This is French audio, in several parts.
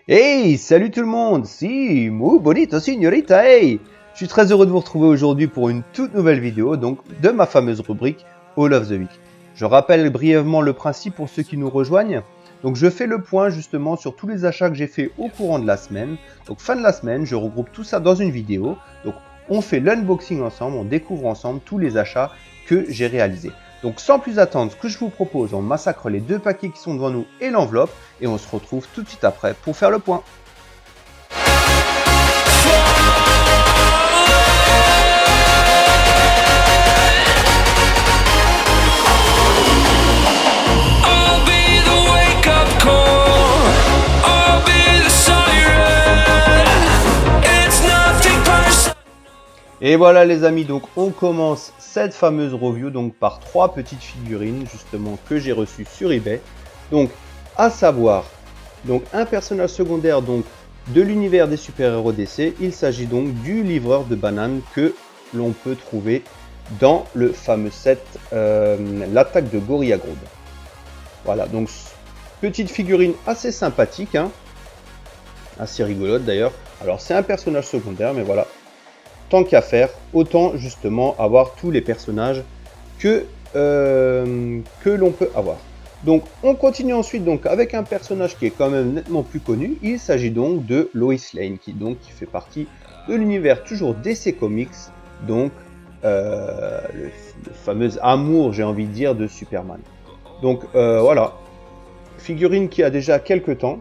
Hey, salut tout le monde, si, muy bonito signorita, hey. Je suis très heureux de vous retrouver aujourd'hui pour une toute nouvelle vidéo, donc de ma fameuse rubrique All of the Week. Je rappelle brièvement le principe pour ceux qui nous rejoignent. Donc je fais le point justement sur tous les achats que j'ai fait au courant de la semaine. Donc fin de la semaine, je regroupe tout ça dans une vidéo. Donc on fait l'unboxing ensemble, on découvre ensemble tous les achats que j'ai réalisés. Donc sans plus attendre, ce que je vous propose, on massacre les deux paquets qui sont devant nous et l'enveloppe et on se retrouve tout de suite après pour faire le point. Et voilà les amis, donc on commence cette fameuse review donc par trois petites figurines justement que j'ai reçues sur eBay. Donc à savoir donc un personnage secondaire donc de l'univers des super-héros DC. Il s'agit donc du livreur de bananes que l'on peut trouver dans le fameux set l'attaque de Gorilla Grodd. Voilà, donc petite figurine assez sympathique, hein, assez rigolote d'ailleurs. Alors c'est un personnage secondaire, mais voilà. Tant qu'à faire, autant justement avoir tous les personnages que l'on peut avoir. Donc on continue ensuite donc avec un personnage qui est quand même nettement plus connu. Il s'agit donc de Lois Lane qui fait partie de l'univers toujours DC Comics, donc le fameux amour, j'ai envie de dire, de Superman. Donc voilà, figurine qui a déjà quelques temps.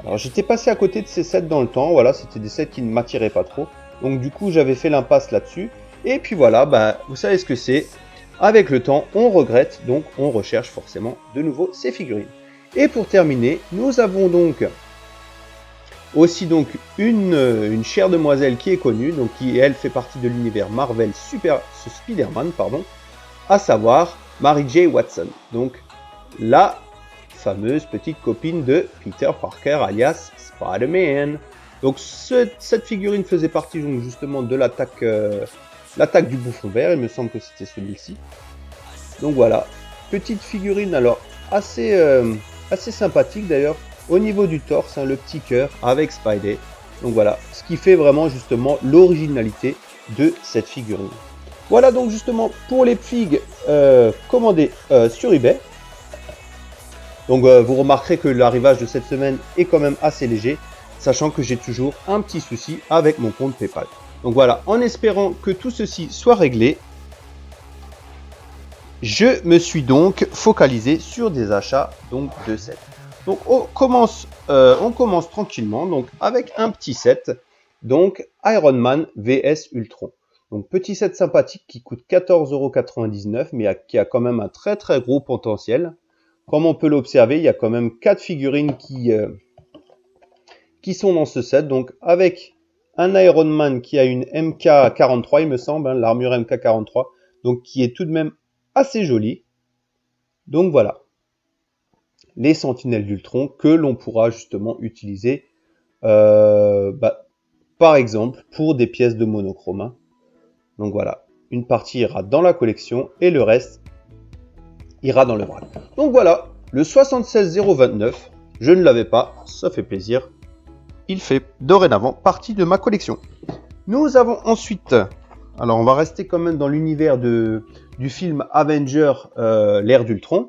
Alors j'étais passé à côté de ces sets dans le temps, voilà, c'était des sets qui ne m'attiraient pas trop. Donc du coup j'avais fait l'impasse là-dessus. Et puis voilà, bah, vous savez ce que c'est. Avec le temps, on regrette, donc on recherche forcément de nouveau ces figurines. Et pour terminer, nous avons donc aussi donc une chère demoiselle qui est connue, donc qui elle fait partie de l'univers Marvel Spider-Man, pardon, à savoir Mary J. Watson. Donc la fameuse petite copine de Peter Parker alias Spider-Man. Donc cette figurine faisait partie donc justement de l'attaque du bouffon vert, il me semble que c'était celui-ci. Donc voilà, petite figurine alors assez sympathique d'ailleurs, au niveau du torse, hein, le petit cœur avec Spidey. Donc voilà, ce qui fait vraiment justement l'originalité de cette figurine. Voilà donc justement pour les figs commandées sur eBay. Donc vous remarquerez que l'arrivage de cette semaine est quand même assez léger, sachant que j'ai toujours un petit souci avec mon compte PayPal. Donc voilà, en espérant que tout ceci soit réglé, je me suis donc focalisé sur des achats donc de sets. Donc on commence tranquillement donc avec un petit set, donc Iron Man vs Ultron. Donc petit set sympathique qui coûte 14,99 € mais qui a quand même un très très gros potentiel. Comme on peut l'observer, il y a quand même 4 figurines qui sont dans ce set, donc avec un Iron Man qui a une MK43, il me semble, hein, l'armure MK43, donc qui est tout de même assez jolie. Donc voilà, les sentinelles d'Ultron que l'on pourra justement utiliser, par exemple, pour des pièces de monochrome. Hein. Donc voilà, une partie ira dans la collection et le reste ira dans le vrac. Donc voilà, le 76029, je ne l'avais pas, ça fait plaisir. Il fait dorénavant partie de ma collection. Nous avons ensuite, alors on va rester quand même dans l'univers du film Avenger, l'ère d'Ultron.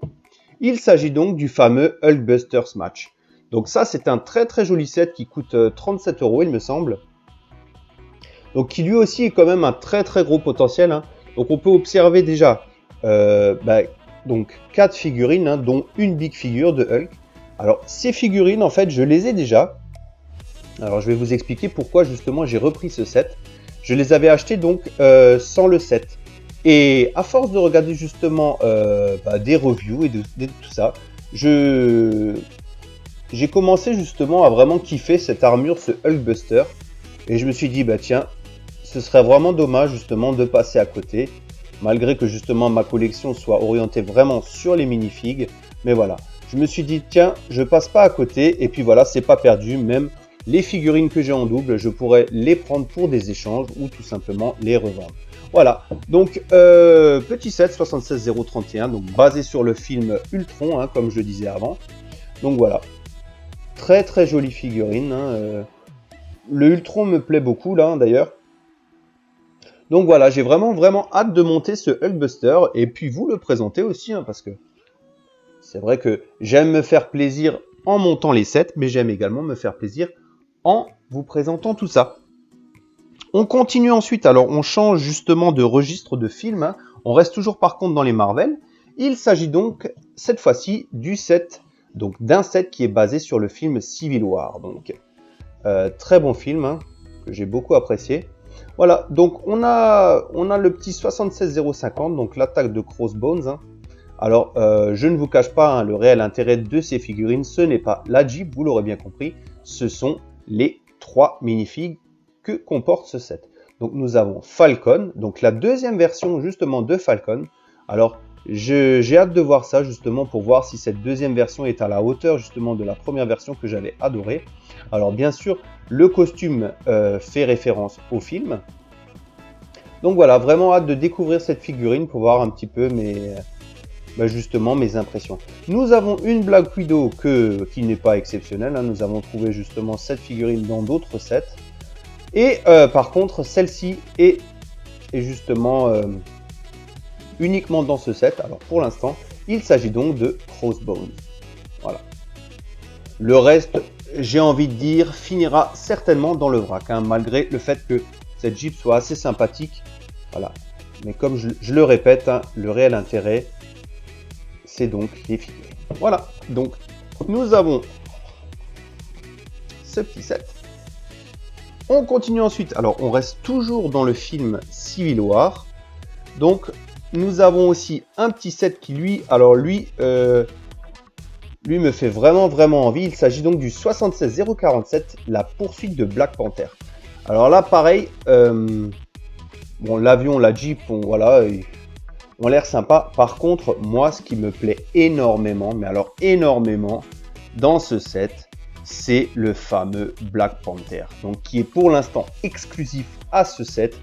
Il s'agit donc du fameux Hulkbuster Match. Donc ça c'est un très très joli set qui coûte 37 € il me semble. Donc qui lui aussi est quand même un très très gros potentiel. Hein. Donc on peut observer déjà donc 4 figurines, hein, dont une big figure de Hulk. Alors ces figurines en fait je les ai déjà. Alors je vais vous expliquer pourquoi justement j'ai repris ce set. Je les avais achetés donc sans le set. Et à force de regarder justement des reviews et de tout ça, j'ai commencé justement à vraiment kiffer cette armure, ce Hulkbuster. Et je me suis dit, bah tiens, ce serait vraiment dommage justement de passer à côté. Malgré que justement ma collection soit orientée vraiment sur les minifigs. Mais voilà, je me suis dit, tiens, je passe pas à côté. Et puis voilà, c'est pas perdu, même les figurines que j'ai en double, je pourrais les prendre pour des échanges ou tout simplement les revendre. Voilà, donc petit set 76031, donc basé sur le film Ultron, hein, comme je le disais avant. Donc voilà, très très jolie figurine. Hein. Le Ultron me plaît beaucoup là d'ailleurs. Donc voilà, j'ai vraiment hâte de monter ce Hulkbuster et puis vous le présenter aussi, hein, parce que c'est vrai que j'aime me faire plaisir en montant les sets, mais j'aime également me faire plaisir en vous présentant tout ça. On continue ensuite, alors on change justement de registre de film, hein. On reste toujours par contre dans les Marvel. Il s'agit donc cette fois-ci du set, donc d'un set qui est basé sur le film Civil War. Donc très bon film, hein, que j'ai beaucoup apprécié. Voilà, donc on a le petit 76050, donc l'attaque de Crossbones. Hein. Alors, je ne vous cache pas, hein, le réel intérêt de ces figurines, ce n'est pas la Jeep, vous l'aurez bien compris, ce sont les 3 minifigs que comporte ce set. Donc nous avons Falcon, donc la deuxième version justement de Falcon. Alors, j'ai hâte de voir ça justement pour voir si cette deuxième version est à la hauteur justement de la première version que j'avais adorée. Alors bien sûr, le costume fait référence au film. Donc voilà, vraiment hâte de découvrir cette figurine pour voir un petit peu justement mes impressions. Nous avons une Black Widow qui n'est pas exceptionnelle. Hein. Nous avons trouvé justement cette figurine dans d'autres sets. Et par contre, celle-ci est justement uniquement dans ce set. Alors pour l'instant, il s'agit donc de Crossbones. Voilà. Le reste, j'ai envie de dire, finira certainement dans le vrac, hein, malgré le fait que cette Jeep soit assez sympathique. Voilà. Mais comme je le répète, hein, le réel intérêt, c'est donc les figurines. Voilà. Donc, nous avons ce petit set. On continue ensuite. Alors, on reste toujours dans le film Civil War. Donc, nous avons aussi un petit set qui, lui, me fait vraiment envie. Il s'agit donc du 76047, la poursuite de Black Panther. Alors là, pareil, bon, l'avion, la Jeep, voilà, ont l'air sympa. Par contre, moi, ce qui me plaît énormément, mais alors énormément, dans ce set, c'est le fameux Black Panther, donc qui est pour l'instant exclusif à ce set.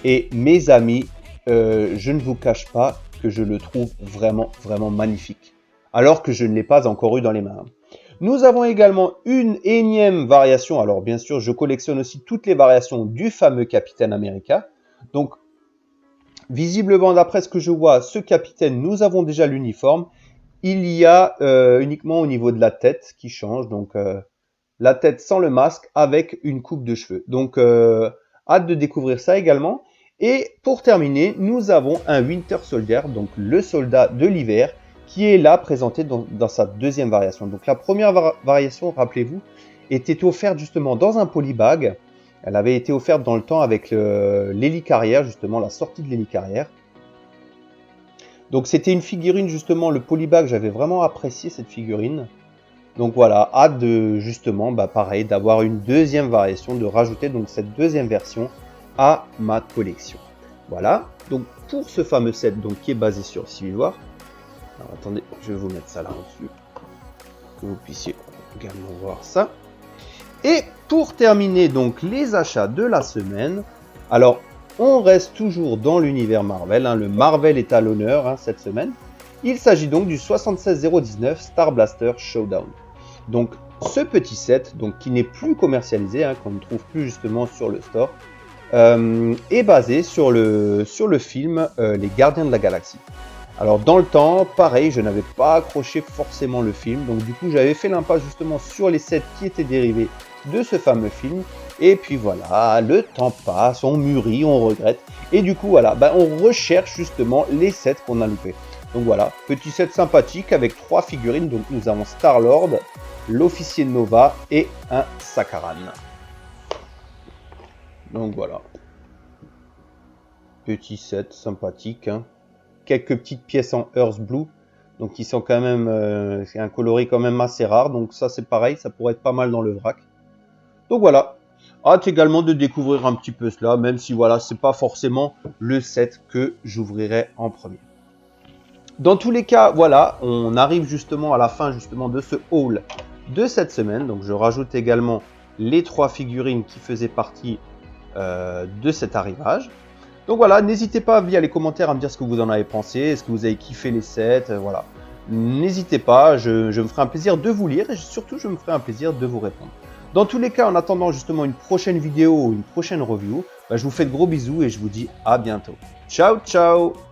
Et mes amis, je ne vous cache pas que je le trouve vraiment magnifique, alors que je ne l'ai pas encore eu dans les mains. Nous avons également une énième variation. Alors bien sûr, je collectionne aussi toutes les variations du fameux Capitaine America. Donc, visiblement, d'après ce que je vois, ce capitaine, nous avons déjà l'uniforme. Il y a uniquement au niveau de la tête qui change. Donc, la tête sans le masque avec une coupe de cheveux. Donc, hâte de découvrir ça également. Et pour terminer, nous avons un Winter Soldier, donc le soldat de l'hiver, qui est là présenté dans sa deuxième variation. Donc la première variation, rappelez-vous, était offerte justement dans un polybag. Elle avait été offerte dans le temps avec l'hélicarrière, justement la sortie de l'hélicarrière. Donc c'était une figurine justement, le polybag, j'avais vraiment apprécié cette figurine. Donc voilà, hâte de justement, pareil, d'avoir une deuxième variation, de rajouter donc cette deuxième version à ma collection. Voilà, donc pour ce fameux set donc, qui est basé sur Civil War. Alors attendez, je vais vous mettre ça là en dessus, que vous puissiez également voir ça. Et pour terminer donc les achats de la semaine, alors on reste toujours dans l'univers Marvel, hein, le Marvel est à l'honneur hein, cette semaine. Il s'agit donc du 76019 Star Blaster Showdown. Donc ce petit set, donc, qui n'est plus commercialisé, hein, qu'on ne trouve plus justement sur le store, est basé sur le film Les Gardiens de la Galaxie. Alors dans le temps, pareil, je n'avais pas accroché forcément le film, donc du coup j'avais fait l'impasse justement sur les sets qui étaient dérivés de ce fameux film, et puis voilà, le temps passe, on mûrit, on regrette, et du coup voilà, on recherche justement les sets qu'on a loupés. Donc voilà, petit set sympathique avec 3 figurines, donc nous avons Star-Lord, l'officier de Nova et un Sakaran. Donc voilà, petit set sympathique, hein. Quelques petites pièces en Earth Blue, donc qui sont quand même, c'est un coloris quand même assez rare, donc ça c'est pareil, ça pourrait être pas mal dans le vrac. Donc voilà, hâte également de découvrir un petit peu cela, même si voilà, c'est pas forcément le set que j'ouvrirai en premier. Dans tous les cas, voilà, on arrive justement à la fin justement de ce haul de cette semaine, donc je rajoute également les 3 figurines qui faisaient partie de cet arrivage. Donc voilà, n'hésitez pas via les commentaires à me dire ce que vous en avez pensé, est-ce que vous avez kiffé les sets, voilà. n'hésitez pas, je me ferai un plaisir de vous lire et surtout je me ferai un plaisir de vous répondre. Dans tous les cas, en attendant justement une prochaine vidéo ou une prochaine review, je vous fais de gros bisous et je vous dis à bientôt. Ciao, ciao!